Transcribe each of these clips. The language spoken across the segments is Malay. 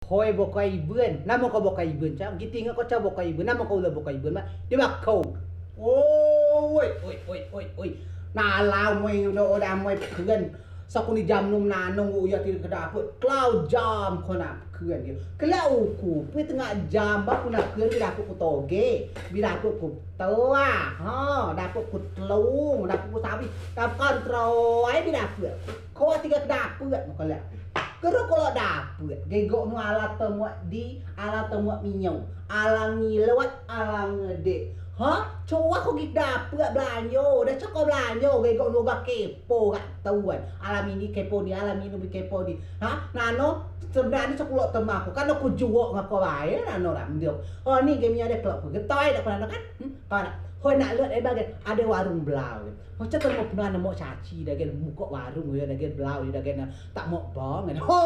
Hoi bokai ibuen, nama kau bokai ibuen cak. Kita ingat kau cak bokai ibuen, nama kau ulah bokai ibuen mak. Dia mak kau. Oi. Nah lau moi udah moi keren. Saku ni jam num nanong uya ti kedaput. Klau jam kau nak keren dia. Kelau ku, pi tengah jam ba ku nak keren bila aku ku toge. Bila aku ku tua. Ha, daput ku telung, daput ku sawi. Dap kontrol ai bila aku. Kau tiga kedaput kau lihat. Kalau dapet, gegok nu ala temuak di, ala temuak minyau, ala ngilewat, ala ngedek. Ha? Coba kau gik dapet belanjo, dah cakap belanjo, gegok nu gak kepo kat tuan. Alam ini kepo ni, alam ini kepo ni. Ha? Nano sebenarnya sekulok temaku, kan aku juok ngako bae, nano ramdok. Oh ni game ada kelop, getoi dak pernah kan? Kau nak? Hoi nak lihat bagian ada warung belau. Hoi cakap mau pernah nemu caci dah kan buka warung ya dah kan belau dah kan tak mau bang kan. Ho,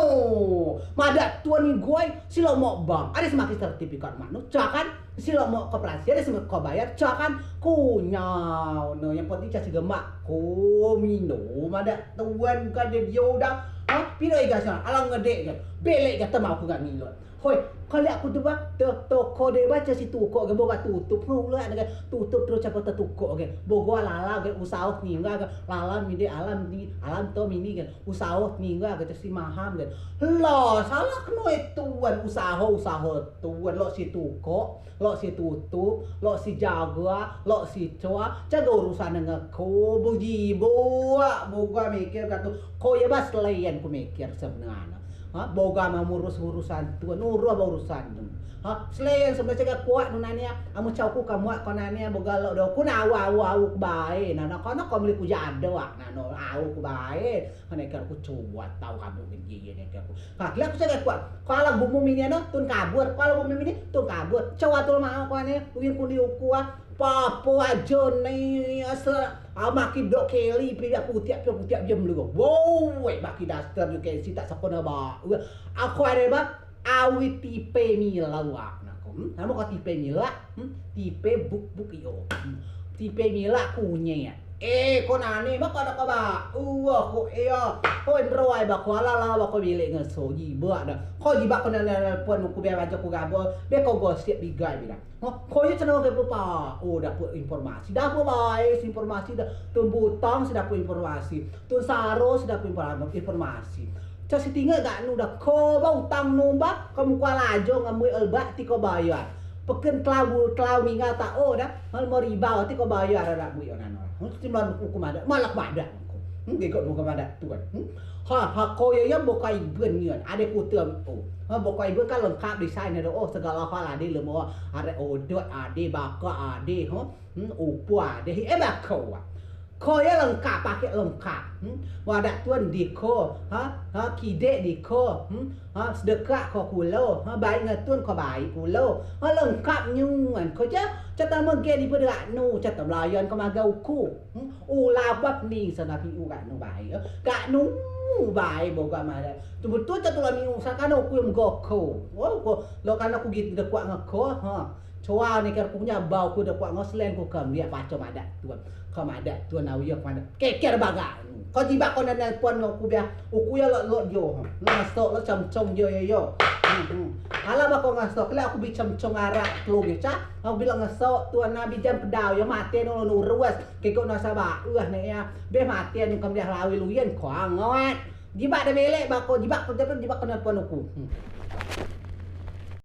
madak tuan ni gue sila mau bang. Ada semakin sertifikat mana? Cakan sila mau koperasi ada semakin kau bayar. Cakan kunyau. No yang penting caci gemak. Ko minum madak tuan kan dia dah. Ha, pilih gasnya. Alang ngedek kan. Belek kata mau aku gak ngilot. Hoi, kalau aku tu bah, toko dia baca si toko ke boga tutup pula dengan tutup terus cepat tertukok kan. Boga lala kan usaha ni enggak kan. Lala mini alam ni alam to mini kan. Usaha ni enggak kan si maham kan. Lah, salah kena tuan usaha tuan lo si toko, lo si tutup, lo si jaga, lo si coa. Jaga urusan dengan ko buji boa mikir kata ko ya bas layan ku mikir sebenarnya. Ha, boga mau ngurus urusan tuan, urusan tu. Ha, selain sebenarnya cakap kuat nunania, amu cauku kamu kau nania boga lo do ku nawa bae. Nana kono kau beli ku jado nano ku bae. Kana kar ku coba tahu kamu gini ni aku. Ha, kira aku cakap kuat. Kalau bumu mini no tun kabur, kalau bumu mini tun kabur. Coba tu mau kau ni, uin ku diuku Papua Johnny asal maki dok keli pilih putiak jam lu. Wow, maki daster tu kesi tak sapona ba. Aku ada ba awi tipe mila wak nak. Nama kau tipe mila? Tipe buk yo. Tipe mila kunya. Kau nani mak ada kau ba? Kau kau enroy ba kau ala kau bilik ngaso jiba dah. Kau jiba kau nana pun aku biar baca aku gabo. Biar kau gosip bigai bilang. Kau je cenderung ke apa? Dapat informasi. Dah apa baik informasi dah. Tun butang sudah dapat informasi. Tun saro sudah dapat informasi. Cak si tinggal gak nu dah. Kau bau utang numbak. Kamu kuala ajo ngamui elbat ti kau bayar. Peken kelau mingga tak dah. Hal mau riba ti kau bayar ada bui orang orang. Timlan hukum ada. Malak badak. Gekot hukum ada tuan. Ha kau yang bokai ibuen ngian. Ada kutem bokai ibuen kan lengkap desain ada segala hal ada lemah. Ada odot, ada baka, ada upu ada. Bakau. Kau yang lengkap pakai lengkap. Wadak tuan diko, kide diko, sedekah kau kulo, baik ngetun kau baik kulo. Lengkap nyungan. Kau je cata mengge di pada nu cata melayan kau magau ku. Labat ni senapi gak nu baik. Gak nu baik boga mada. Tu betul cata la mi usakan aku yang goko. Lo kan aku gitu dekuat ngeko, Coba ni kan punya bau ku dapat ngoslen ku kam dia paco madat tuan. Kau madat tuan awiya pada keker baga. Kau tiba kau nak puan aku biar aku ya lo yo. Ngasok lo camcong yo. Alah kau ngasok lah aku bi camcong arak telung ya. Aku bilang ngasok tuan nabi jam pedau ya mati no ruas. Kekok nasaba ni ya. Be mati nu kam dia lawi luyen kau angot. Jibak dah belek bako jibak kau kena puan aku.